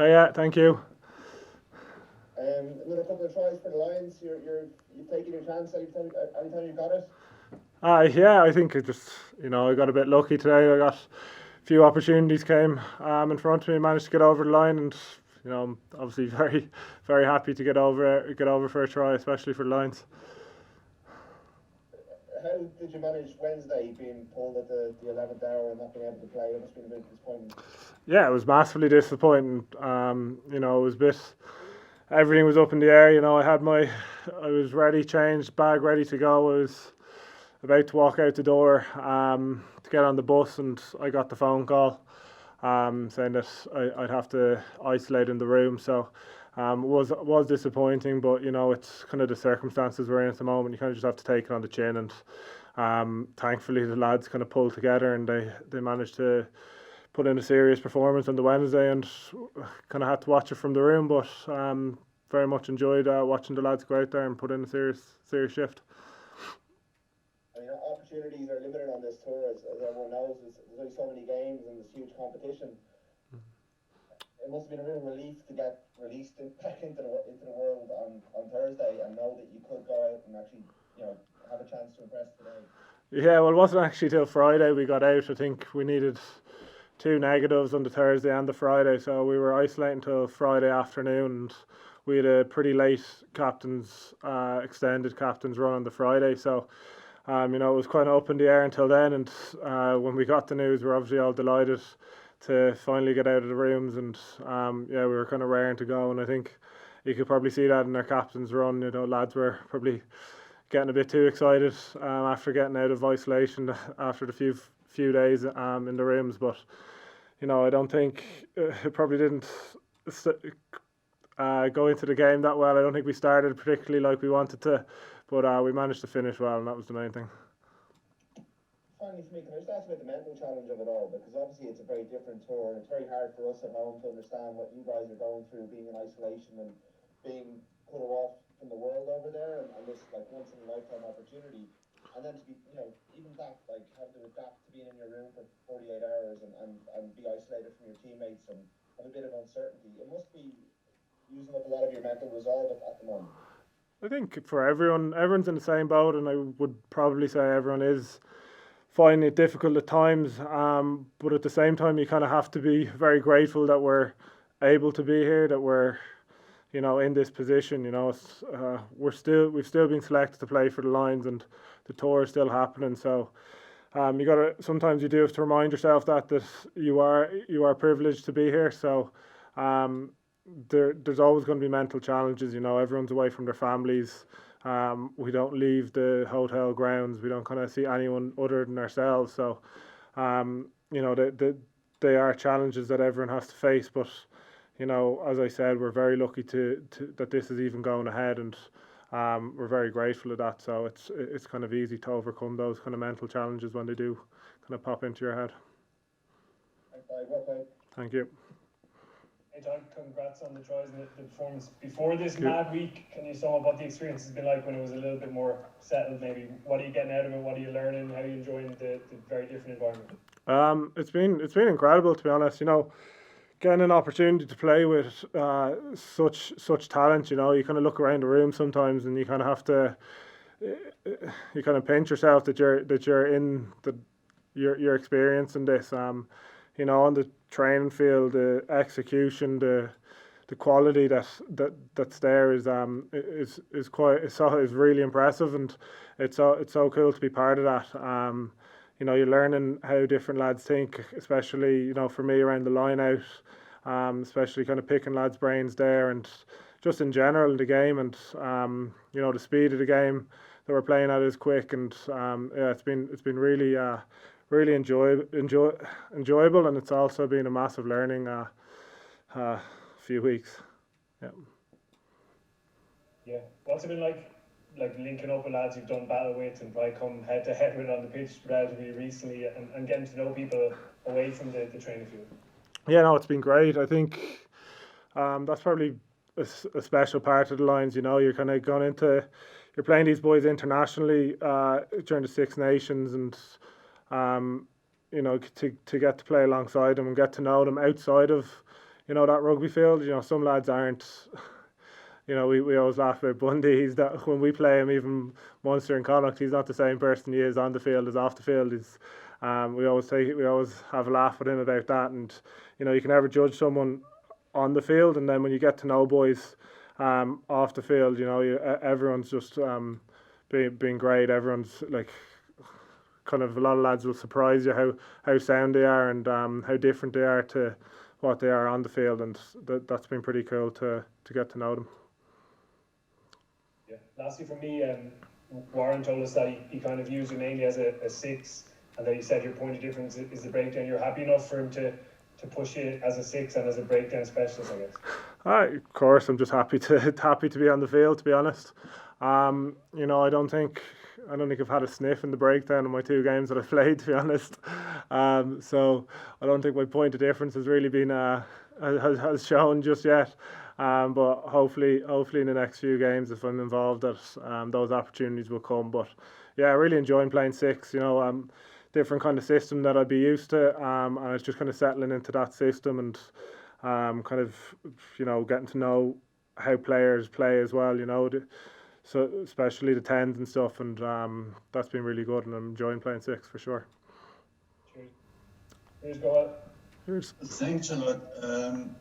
Yeah, thank you. Another couple of tries for the Lions. You've taken your chance anytime you got it. Yeah, I think I got a bit lucky today. I got a few opportunities came in front of me, managed to get over the line, and I'm obviously very, very happy to get over for a try, especially for the Lions. How did you manage Wednesday being pulled at the 11th hour and not being able to play? It must have been a bit disappointing. Yeah, it was massively disappointing. It was a bit. Everything was up in the air. I was ready, changed, bag ready to go. I was about to walk out the door to get on the bus, and I got the phone call saying that I'd have to isolate in the room. So it was disappointing, but it's kind of the circumstances we're in at the moment. You kind of just have to take it on the chin, and thankfully the lads kind of pulled together and they managed to put in a serious performance on the Wednesday, and kind of had to watch it from the room, but very much enjoyed watching the lads go out there and put in a serious shift. Opportunities are limited on this tour, as everyone knows. There's only so many games and there's huge competition. It must have been a real relief to get released back into the world on Thursday and know that you could go out and actually have a chance to impress today. Yeah, well, it wasn't actually till Friday we got out. I think we needed 2 negatives on the Thursday and the Friday, so we were isolating till Friday afternoon, and we had a pretty late extended captain's run on the Friday, so it was kind of up in the air until then, and when we got the news, we were obviously all delighted to finally get out of the rooms, and we were kind of raring to go, and I think you could probably see that in our captain's run. Lads were probably getting a bit too excited after getting out of isolation after the few days in the rooms, but I don't think it probably didn't go into the game that well. I don't think we started particularly like we wanted to, but we managed to finish well, and that was the main thing. Finally, for me, can I just ask about the mental challenge of it all? Because obviously it's a very different tour, and it's very hard for us at home to understand what you guys are going through, being in isolation and being cut off from the world over there, and this like once in a lifetime opportunity. And then to be, even that, like having to adapt to being in your room for 48 hours and be isolated from your teammates and have a bit of uncertainty. It must be using up a lot of your mental resolve at the moment. I think for everyone's in the same boat, and I would probably say everyone is finding it difficult at times. But at the same time, you kind of have to be very grateful that we're able to be here, that we're in this position. We've still been selected to play for the Lions, and the tour is still happening. So sometimes you do have to remind yourself that you are privileged to be here. So there's always going to be mental challenges. Everyone's away from their families. We don't leave the hotel grounds. We don't kind of see anyone other than ourselves. So they are challenges that everyone has to face. But as I said, we're very lucky to that this is even going ahead, and we're very grateful of that. So it's kind of easy to overcome those kind of mental challenges when they do kind of pop into your head. Thank you. Hey Tadgh, congrats on the tries and the performance. Before this mad week, can you sum up what the experience has been like when it was a little bit more settled maybe? What are you getting out of it? What are you learning? How are you enjoying the very different environment? It's been incredible, to be honest. Getting an opportunity to play with such talent, you kind of look around the room sometimes and you kind of have to you kind of pinch yourself that you're in you're experiencing this. On the training field, the execution, the quality that's there is really impressive, and it's so cool to be part of that. You're learning how different lads think, especially for me around the line out, especially kind of picking lads' brains there, and just in general in the game, and the speed of the game that we're playing at is quick, and it's been really enjoyable, and it's also been a massive learning few weeks. Yeah. What's it been like linking up with lads you've done battle with and probably come head to head with on the pitch relatively recently, and getting to know people away from the training field? Yeah, no, it's been great. I think that's probably a special part of the Lions. You're kind of you're playing these boys internationally during the Six Nations, and to get to play alongside them and get to know them outside of that rugby field. Some lads aren't. We always laugh about Bundy. He's that when we play him, even Munster and Connacht, he's not the same person he is on the field as off the field. We always have a laugh with him about that. And you can never judge someone on the field, and then when you get to know boys off the field, everyone's just being great. Everyone's like kind of a lot of lads will surprise you how sound they are and how different they are to what they are on the field, and that's been pretty cool to get to know them. Yeah. Lastly, for me, Warren told us that he kind of views you mainly as a 6, and that he said your point of difference is the breakdown. You're happy enough for him to push you as a 6 and as a breakdown specialist, I guess. Of course, I'm just happy to be on the field. To be honest, I don't think I've had a sniff in the breakdown in my 2 games that I've played. To be honest, so I don't think my point of difference has really been has shown just yet. But hopefully in the next few games, if I'm involved, that those opportunities will come. But yeah, I really enjoying playing 6. Different kind of system that I'd be used to, and it's just kind of settling into that system and kind of getting to know how players play as well. So especially the 10s and stuff, and that's been really good, and I'm enjoying playing 6 for sure. Cheers, go ahead. Cheers. Thanks a lot.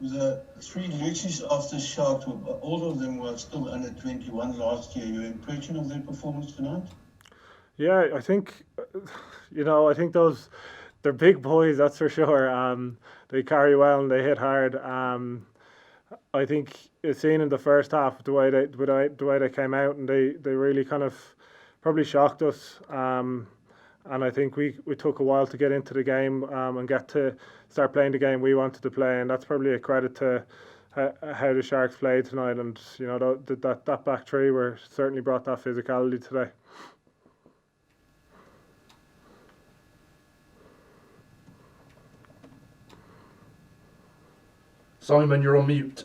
The 3 losses after Sharks, all of them were still under 21 last year. Your impression of their performance tonight? Yeah, I think, I think they're big boys, that's for sure. They carry well and they hit hard. I think it's seen in the first half the way they came out, and they really kind of probably shocked us. And I think we took a while to get into the game and get to start playing the game we wanted to play, and that's probably a credit to how the Sharks played tonight. And that back three certainly brought that physicality today. Simon, you're on mute.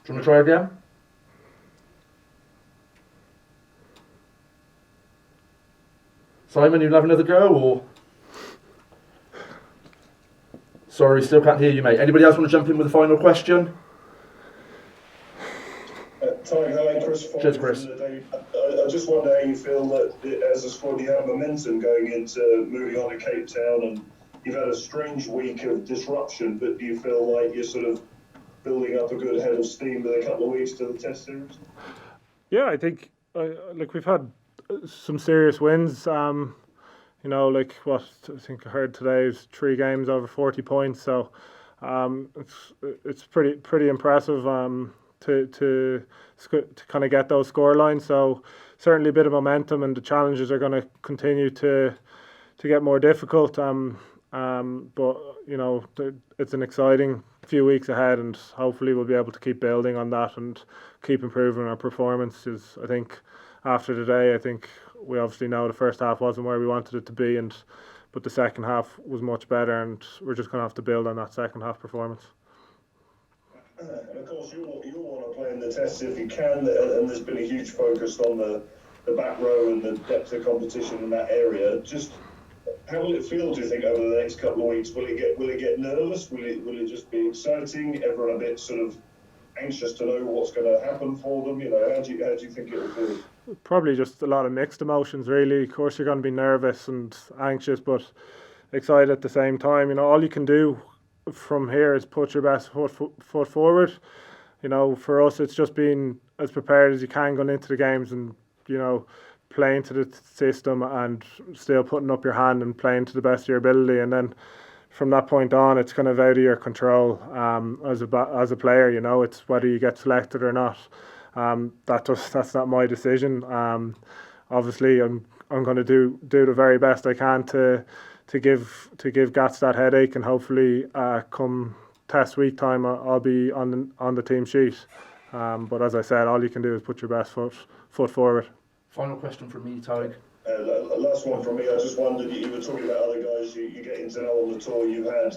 Do you want to try again? Simon, you'll have another go, or? Sorry, still can't hear you, mate. Anybody else want to jump in with a final question? Hi, Chris. Cheers, Chris. I just wonder how you feel that as a squad you have momentum going into moving on to Cape Town, and you've had a strange week of disruption, but do you feel like you're sort of building up a good head of steam with a couple of weeks to the Test series? Yeah, I think we've had some serious wins. Like what I think I heard today is 3 games over 40 points. So it's pretty impressive to kind of get those score lines. So certainly a bit of momentum, and the challenges are going to continue to get more difficult. But it's an exciting few weeks ahead, and hopefully we'll be able to keep building on that and keep improving our performances. I think after today, I think we obviously know the first half wasn't where we wanted it to be, but the second half was much better, and we're just going to have to build on that second half performance. And of course, you want to play in the Test if you can, and there's been a huge focus on the back row and the depth of competition in that area. Just how will it feel, do you think, over the next couple of weeks? Will it get nervous? Will it just be exciting? Everyone a bit sort of anxious to know what's going to happen for them? How do you think it will feel? Probably just a lot of mixed emotions, really. Of course, you're going to be nervous and anxious, but excited at the same time. All you can do from here is put your best foot forward. For us, it's just being as prepared as you can going into the games, and playing to the system and still putting up your hand and playing to the best of your ability. And then from that point on, it's kind of out of your control as a player. It's whether you get selected or not. That's not my decision. Obviously, I'm going to do the very best I can to give Gats that headache, and hopefully come Test week time I'll be on the team sheet. But as I said, all you can do is put your best foot forward. Final question from me, Tadgh. Last one from me. I just wondered, you were talking about other guys you're getting to know on the tour. You've had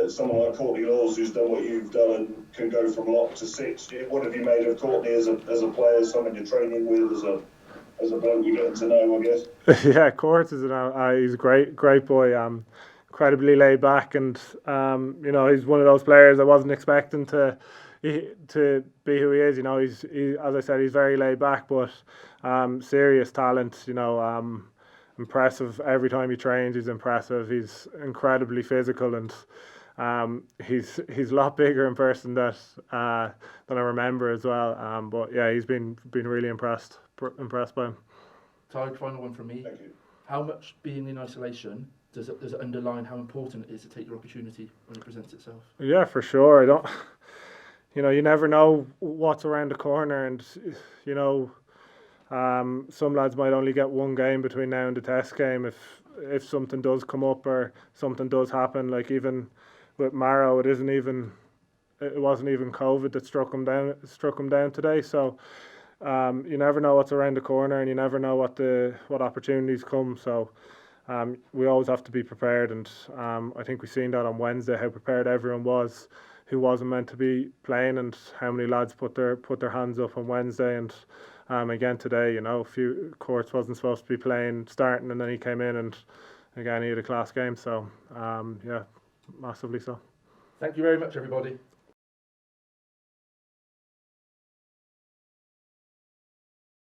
someone like Courtney Laws, who's done what you've done and can go from lock to 6. What have you made of Courtney as a player, someone you're training with, as as a bloke you're getting to know, I guess. Yeah, Courts he's a great boy. Incredibly laid back, and he's one of those players I wasn't expecting to be who he is. As I said, he's very laid back, but serious talent. Impressive every time he trains. He's impressive. He's incredibly physical, and he's a lot bigger in person than I remember as well. But yeah, he's been really impressed by him. Tadgh, final one from me. Thank you. How much being in isolation does it underline how important it is to take your opportunity when it presents itself? Yeah, for sure. I don't. You never know what's around the corner, and some lads might only get one game between now and the test game. If something does come up or something does happen, like even with Maro, it wasn't even COVID that struck him down today. So you never know what's around the corner, and you never know what opportunities come. So we always have to be prepared, and I think we've seen that on Wednesday, how prepared everyone was who wasn't meant to be playing, and how many lads put their hands up on Wednesday. And again today, a few Courts wasn't supposed to be playing starting, and then he came in, and again he had a class game. So yeah, massively so. Thank you very much, everybody.